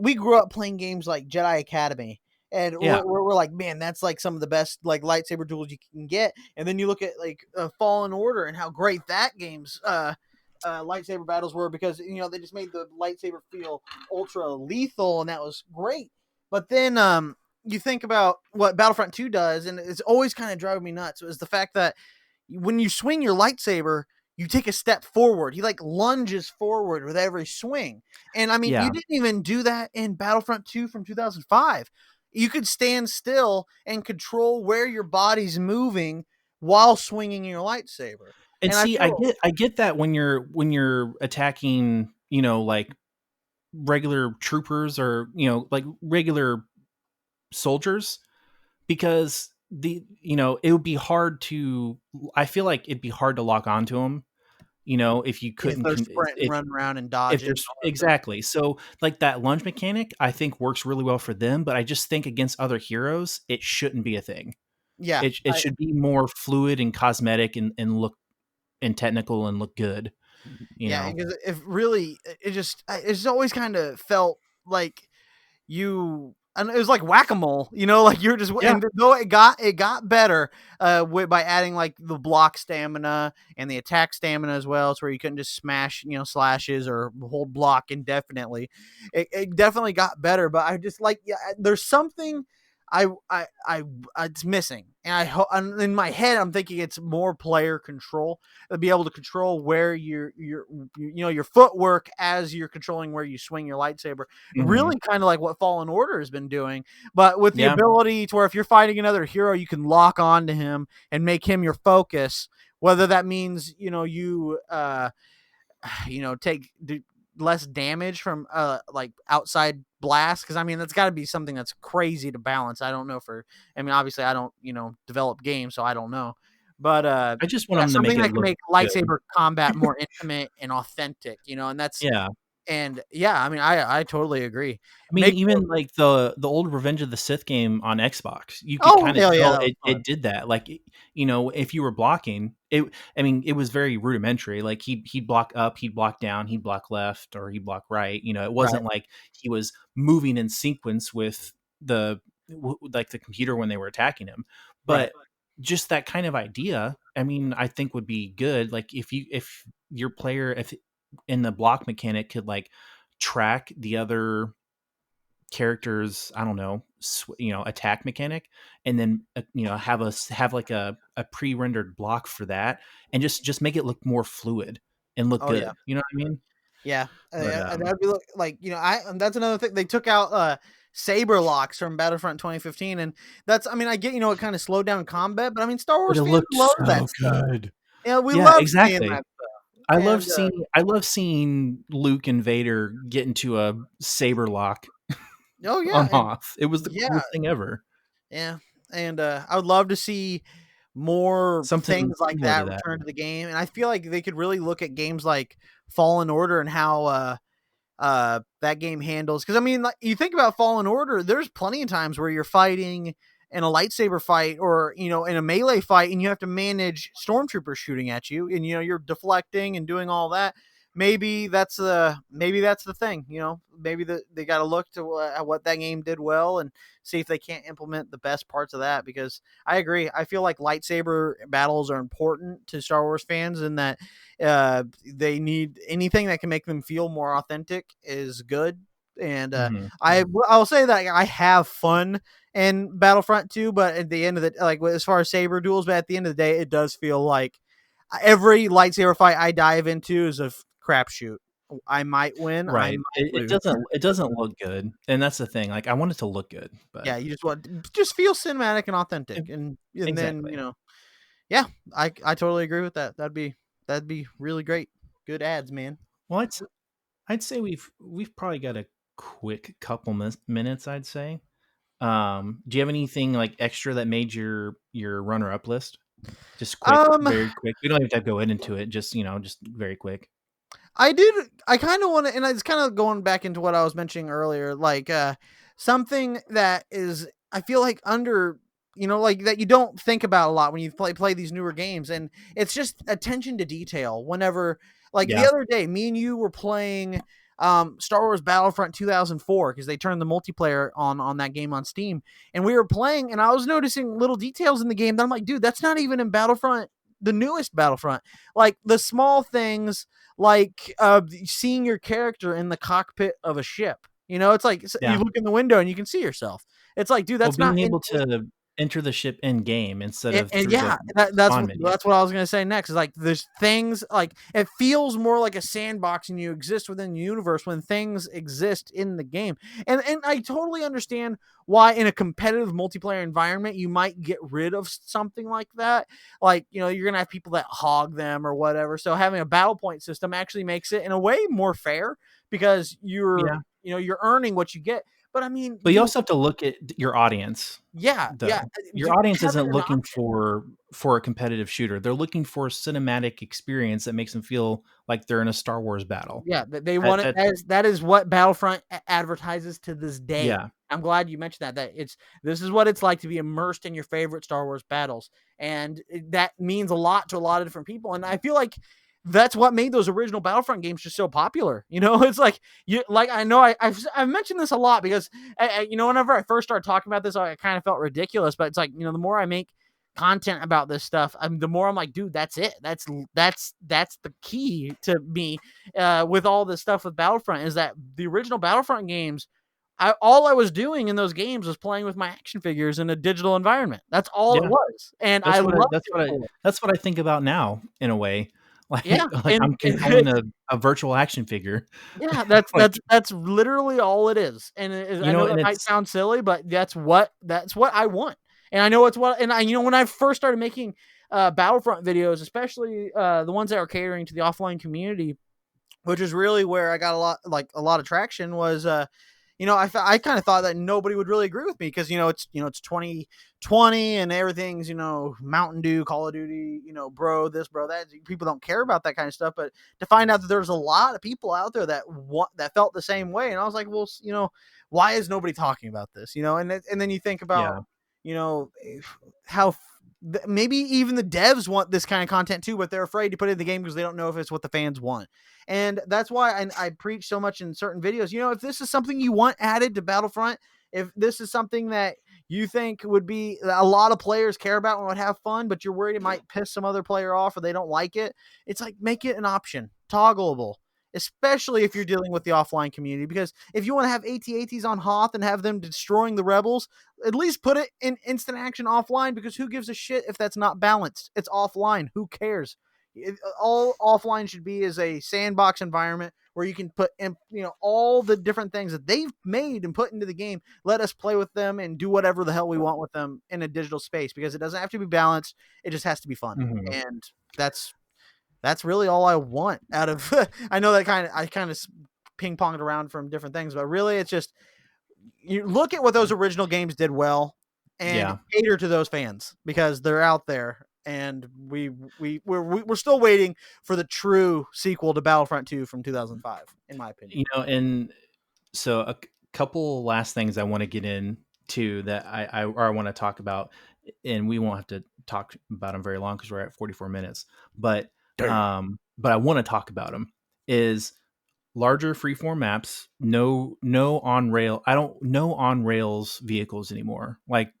we grew up playing games like Jedi Academy. And Yeah. we're like, man, that's like some of the best like lightsaber tools you can get. And then you look at like Fallen Order and how great that game's lightsaber battles were, because they just made the lightsaber feel ultra lethal, and that was great. But then you think about what Battlefront 2 does, and it's always kind of driving me nuts, is the fact that when you swing your lightsaber, you take a step forward. He like lunges forward with every swing. And I mean, you Yeah. didn't even do that in Battlefront 2 from 2005. You could stand still and control where your body's moving while swinging your lightsaber. And And I see, I feel get I get that when you're attacking, like regular troopers or, like regular soldiers, because it would be hard to I feel like it'd be hard to lock onto them, if you if couldn't they're sprinting, running around and if dodging and there's all that stuff. exactly. So like that lunge mechanic I think works really well for them, but I just think against other heroes it shouldn't be a thing. Yeah. It should be more fluid and cosmetic and look and technical and look good, you Yeah, know. because if really, it's always kind of felt like and it was like whack-a-mole, like you're just, Yeah. and though it got better by adding like the block stamina and the attack stamina as well, it's where you couldn't just smash slashes or hold block indefinitely. It definitely got better, but I just like, yeah, there's something I it's missing, and in my head I'm thinking it's more player control, to be able to control where your footwork as you're controlling where you swing your lightsaber, Mhm. really kind of like what Fallen Order has been doing, but with the Yeah. ability to where if you're fighting another hero, you can lock onto him and make him your focus. Whether that means you take less damage from like outside blast, because I mean that's got to be something that's crazy to balance. I don't know for I mean obviously I don't develop games, so I don't know, but I just want yeah, them to make something it that can look make good. lightsaber combat more intimate and authentic, and that's Yeah. and yeah, I mean I totally agree. I mean, Make even like the old Revenge of the Sith game on Xbox, you could Oh kind of hell yeah, tell that was fun. it did that. Like, if you were blocking it, I mean, it was very rudimentary. Like he'd block up, he'd block down, he'd block left, or he'd block right. It Right, wasn't like he was moving in sequence with like the computer when they were attacking him. right. But just that kind of idea, I mean, I think would be good. Like if your player if in the block mechanic could like track the other character's, I don't know, attack mechanic, and then have like a pre-rendered block for that, and just make it look more fluid and look Oh yeah. good. You know what I mean? Yeah, But that'd be like I and that's another thing they took out saber locks from Battlefront 2015, and that's I mean I get it kind of slowed down combat, but I mean Star but Wars it fans looked love that so stuff. good. Yeah, we Yeah, love seeing exactly. that stuff, I love and seeing Luke and Vader get into a saber lock oh yeah, on and Hoth. It was the yeah, coolest thing ever. yeah, and I would love to see more Something things like similar to that that. return to the game, and I feel like they could really look at games like Fallen Order and how that game handles, because I mean like you think about Fallen Order, there's plenty of times where you're fighting in a lightsaber fight or in a melee fight, and you have to manage stormtroopers shooting at you, and you're deflecting and doing all that. Maybe that's the thing, maybe they got to look to at what that game did well and see if they can't implement the best parts of that. Because I agree, I feel like lightsaber battles are important to Star Wars fans, and that they need anything that can make them feel more authentic is good. And Mhm. I'll say that I have fun in Battlefront 2, but at the end of the like as far as saber duels, but at the end of the day, it does feel like every lightsaber fight I dive into is a crapshoot. I might win, I Right. might It lose. doesn't look good, and that's the thing. Like, I want it to look good, but Yeah, you just want just feel cinematic and e authentic, and then exactly. yeah, I totally agree with that. That'd be really great. Good ads, man. Well, I'd say we've probably got a quick couple minutes, I'd say. Do you have anything, like, extra that made your runner-up list? Just quick, Um, very quick. We don't even have to go into it, just, just very quick. I did. I kind of want to, and it's kind of going back into what I was mentioning earlier, like something that is, I feel like under, like that you don't think about a lot when you play these newer games, and it's just attention to detail. Whenever, like the Yeah. other day, me and you were playing Star Wars Battlefront 2004 because they turned the multiplayer on that game on Steam, and we were playing, and I was noticing little details in the game that I'm like, dude, that's not even in Battlefront, the newest Battlefront, like the small things like seeing your character in the cockpit of a ship. It's like you Yeah. look in the window and you can see yourself. It's like, dude, Well, that's not being in. able to enter the ship in game instead of And through the yeah, spawn menu. that's what I was gonna say next. Is like there's things like it feels more like a sandbox and you exist within the universe when things exist in the game. And I totally understand why in a competitive multiplayer environment you might get rid of something like that. Like you're gonna have people that hog them or whatever. So having a battle point system actually makes it in a way more fair because Yeah. you're earning what you get. But I mean, But you also have to look at your audience, yeah, yeah, though. Your audience having isn't an looking option. for a competitive shooter. They're looking for a cinematic experience that makes them feel like they're in a Star Wars battle. Yeah, they want it. That That is what Battlefront advertises to this day. yeah. I'm glad you mentioned that. This is what it's like to be immersed in your favorite Star Wars battles, and that means a lot to a lot of different people. And I feel like that's what made those original Battlefront games just so popular. It's like I know I've mentioned this a lot because whenever I first started talking about this, I kind of felt ridiculous. But it's like the more I make content about this stuff, the more I'm like, dude, that's it. That's the key to me with all this stuff with Battlefront is that the original Battlefront games, all I was doing in those games was playing with my action figures in a digital environment. That's all it Yeah. was, and I loved That's it what I for it. that's what I think about now in a way. Yeah, Like and I'm controlling a virtual action figure. yeah, that's Like, that's that's literally all it is. And I know that and might it's sound silly, but that's what I want. And I know it's what, and when I first started making Battlefront videos, especially the ones that are catering to the offline community, which is really where I got a lot of traction was I kind of thought that nobody would really agree with me because it's 2020 and everything's Mountain Dew, Call of Duty, bro this, bro that. People don't care about that kind of stuff, but to find out that there's a lot of people out there that felt the same way, and I was like, well, why is nobody talking about this? And then you think about yeah. you know how maybe even the devs want this kind of content too, but they're afraid to put it in the game because they don't know if it's what the fans want. And that's why I preach so much in certain videos. If this is something you want added to Battlefront, if this is something that you think would be a lot of players care about and would have fun, but you're worried it might piss some other player off or they don't like it, it's like make it an option, toggleable. Especially if you're dealing with the offline community, because if you want to have AT-ATs on Hoth and have them destroying the rebels, at least put it in instant action offline, because who gives a shit if that's not balanced? It's offline. Who cares? All offline should be is a sandbox environment where you can put in, all the different things that they've made and put into the game. Let us play with them and do whatever the hell we want with them in a digital space, because it doesn't have to be balanced. It just has to be fun. Mhm. And that's really all I want out of I know that I kind of ping ponged around from different things, but really it's just you look at what those original games did well and Yeah. cater to those fans because they're out there, and we're still waiting for the true sequel to Battlefront 2 from 2005, in my opinion. And so couple last things I want to get into that I want to talk about, and we won't have to talk about them very long because we're at 44 minutes. But Damn. but I want to talk about them is larger freeform maps, no on rail. I don't no on rails vehicles anymore. Like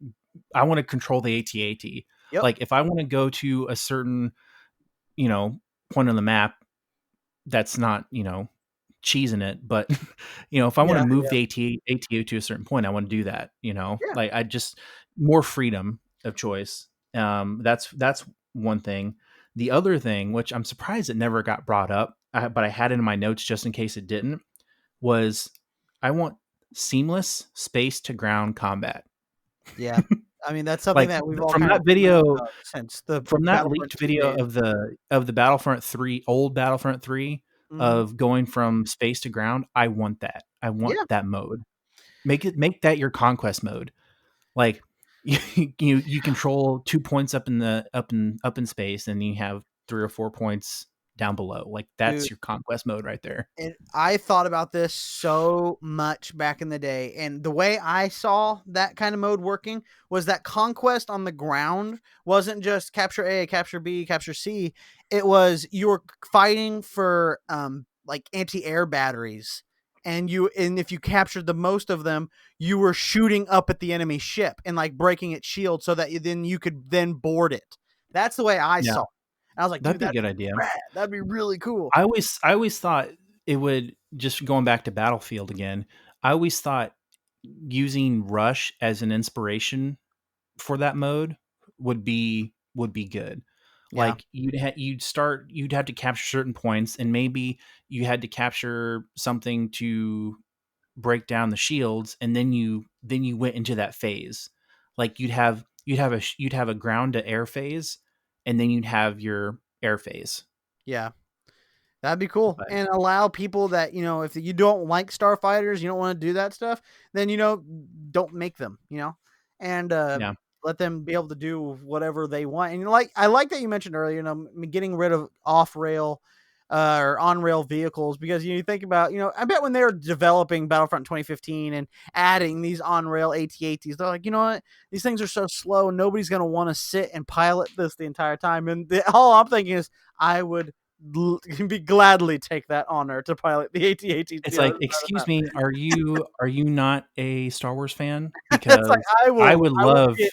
I want to control the AT-AT. Yep. Like if I want to go to a certain, you know, point on the map that's not, cheesing it, but if I want Yeah. to move Yeah. the ATO to a certain point, I want to do that, Yeah. like I just more freedom of choice. That's one thing. The other thing, which I'm surprised it never got brought up, but I had it in my notes just in case it didn't, was I want seamless space to ground combat. Yeah. I mean, that's something Like that we've all from kind that of video, since the from that Battlefront leaked 2 video days. of the Battlefront 3, old Battlefront 3, Mhm. of going from space to ground, I want that. I want Yeah. that mode. Make that your conquest mode. Like you control 2 points up in space, and you have 3 or 4 points down below. Like Dude, that's your conquest mode right there. and I thought about this so much back in the day, and the way I saw that kind of mode working was that conquest on the ground wasn't just capture A, capture B, capture C. It was you were fighting for like anti-air batteries, and if you captured the most of them, you were shooting up at the enemy ship and like breaking its shield so that then you could then board it. That's the way I Yeah, saw it. And I was like, that'd dude, be a that'd good be idea. rad. That'd be really cool. I always thought it would, just going back to Battlefield again, I always thought using Rush as an inspiration for that mode would be good. Yeah. Like you'd have to capture certain points, and maybe you had to capture something to break down the shields, and then you went into that phase. Like you'd have a ground to air phase, and then you'd have your air phase. Yeah. That'd be cool. But And allow people that, if you don't like starfighters, you don't want to do that stuff, then, don't make them, and yeah, let them be able to do whatever they want. And like, I like that you mentioned earlier, getting rid of off rail or on rail vehicles because you think about, I bet when they were developing Battlefront 2015 and adding these on rail AT-ATs, they're like, you know what? These things are so slow. Nobody's going to want to sit and pilot this the entire time. And all I'm thinking is, I would be gladly take that honor to pilot the AT-AT to it's the other like, side of excuse me, are you not a Star Wars fan? the map. It's like Because I I will, would I will love get,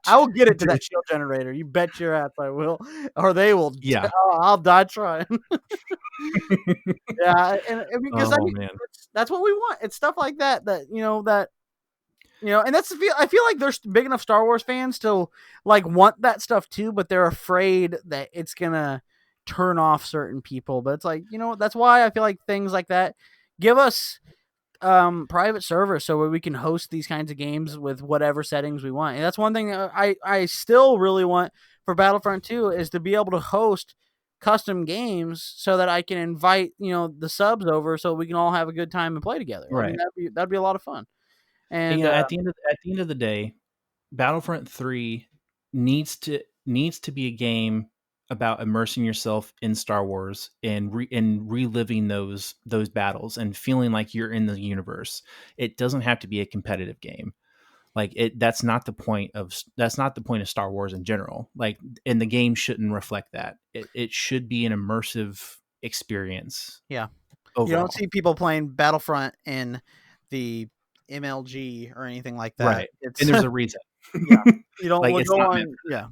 I will get it to to, that shield generator. You bet your ass I will, or they will. yeah. I'll die trying. Yeah, and because I Oh mean man, that's what we want. It's stuff like that and I feel like there's big enough Star Wars fans to like want that stuff too, but they're afraid that it's gonna turn off certain people. But it's like, that's why I feel like things like that give us private servers so where we can host these kinds of games with whatever settings we want. And that's one thing that I still really want for Battlefront 2 is to be able to host custom games so that I can invite, the subs over so we can all have a good time and play together. I mean, right. that'd be a lot of fun. And, And at the end of the day, Battlefront 3 needs to be a game about immersing yourself in Star Wars and reliving those battles and feeling like you're in the universe. It doesn't have to be a competitive game. Like that's not the point of Star Wars in general. Like, and the game shouldn't reflect that. It should be an immersive experience yeah, you don't overall. see people playing Battlefront in the MLG or anything like that. Right. And It's there's a reason. Yeah. You don't Like look it's go not meant on yeah.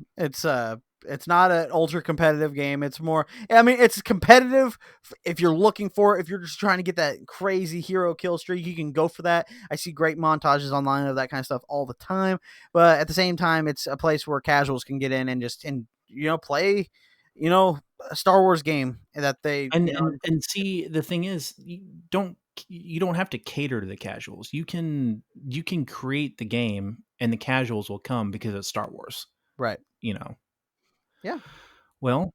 It's not an ultra competitive game. It's more I mean, it's competitive if you're looking for it. If you're just trying to get that crazy hero kill streak, you can go for that. I see great montages online of that kind of stuff all the time. But at the same time, it's a place where casuals can get in and just play, a Star Wars game that they, and see, the thing is, you don't have to cater to the casuals. You can create the game, and the casuals will come because it's Star Wars. right. You know. Yeah. Well,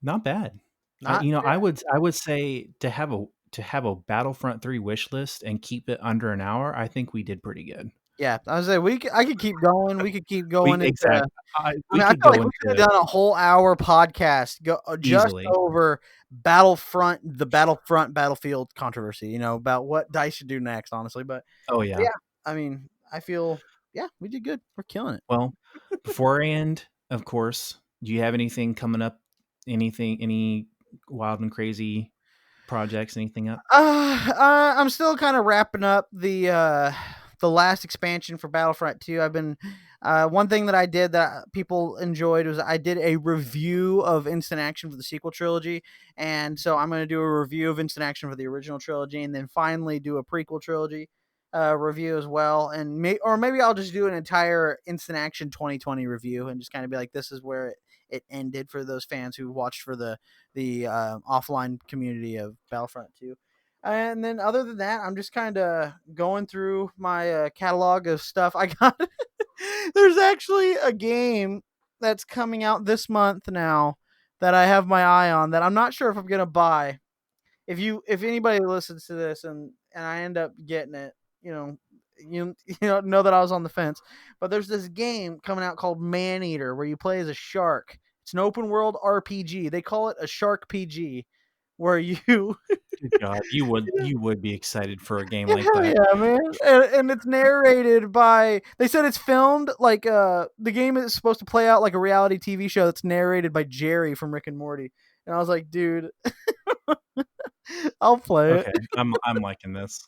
not bad. I Not you know I would say to have a Battlefront 3 wish list and keep it under an hour. I think we did pretty good. yeah. I was say I could keep going. We could keep We going into exactly. I We mean, I could feel go like we could into have done a whole hour podcast just easily. over the Battlefront Battlefield controversy, about what DICE should do next, honestly. But Oh yeah. yeah, I mean, I feel, yeah, we did good. We're killing it. Well, before I end, of course, do you have anything coming up? Any wild and crazy projects, anything up? I'm still kind of wrapping up the last expansion for Battlefront 2. I've been one thing that I did that people enjoyed was I did a review of Instant Action for the sequel trilogy, and so I'm going to do a review of Instant Action for the original trilogy, and then finally do a prequel trilogy review as well, and maybe I'll just do an entire Instant Action 2020 review and just kind of be like, this is where it ended for those fans who watched for the offline community of Battlefront 2. And then other than that, I'm just kind of going through my catalog of stuff. I got there's actually a game that's coming out this month now that I have my eye on that I'm not sure if I'm gonna buy. If anybody listens to this and I end up getting it, you know, know that I was on the fence. But there's this game coming out called Maneater where you play as a shark. It's an open world RPG. They call it a shark PG, where you Good God, you would be excited for a game yeah, like hell that. yeah, man. And it's narrated by they said it's filmed like the game is supposed to play out like a reality TV show that's narrated by Jerry from Rick and Morty. And I was like, dude, I'll play it. Okay, I'm liking this.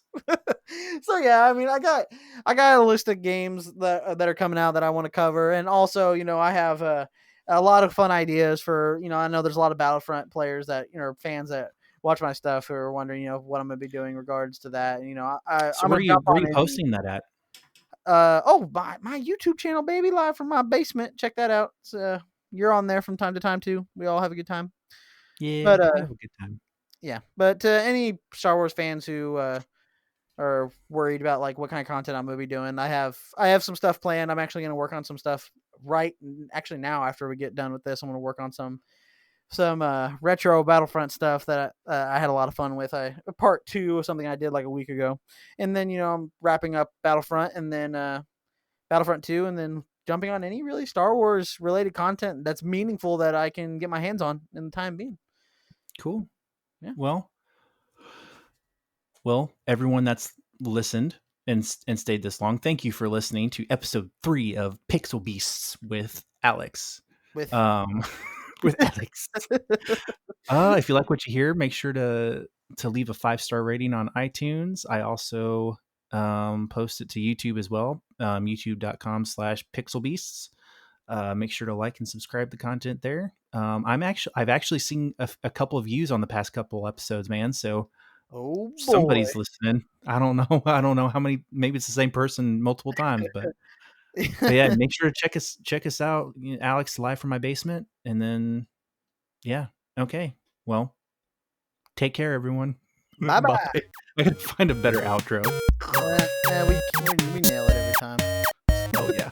So yeah, I mean, I got a list of games that are coming out that I want to cover, and also, I have a lot of fun ideas for, I know there's a lot of Battlefront players that, fans that watch my stuff who are wondering, what I'm gonna be doing in regards to that. And, So I'm gonna jump where are on you in. posting that at? My YouTube channel, baby, live from my basement. Check that out. You're on there from time to time too. We all have a good time. Yeah, But we have a good time. yeah. But any Star Wars fans who are worried about like what kind of content I'm gonna be doing, I have some stuff planned. I'm actually gonna work on some stuff actually now after we get done with this. I'm gonna work on some retro Battlefront stuff that I had a lot of fun with. Part 2 of something I did like a week ago, and then I'm wrapping up Battlefront and then Battlefront 2, and then jumping on any really Star Wars related content that's meaningful that I can get my hands on in the time being. Cool. Yeah. Well, everyone that's listened and stayed this long, thank you for listening to episode 3 of Pixel Beasts with Alex. With Um, with Alex. If you like what you hear, make sure to leave a 5-star rating on iTunes. I also post it to YouTube as well. YouTube.com/pixelbeasts. Make sure to like and subscribe the content there. I've actually seen a couple of views on the past couple episodes, man. So oh boy. somebody's listening. I don't know. I don't know how many. Maybe it's the same person multiple times, but yeah, make sure to check us out, Alex, live from my basement, and then yeah, okay. Well, take care, everyone. Bye Bye. bye. I gotta find a better outro. We nail it every time. Oh yeah.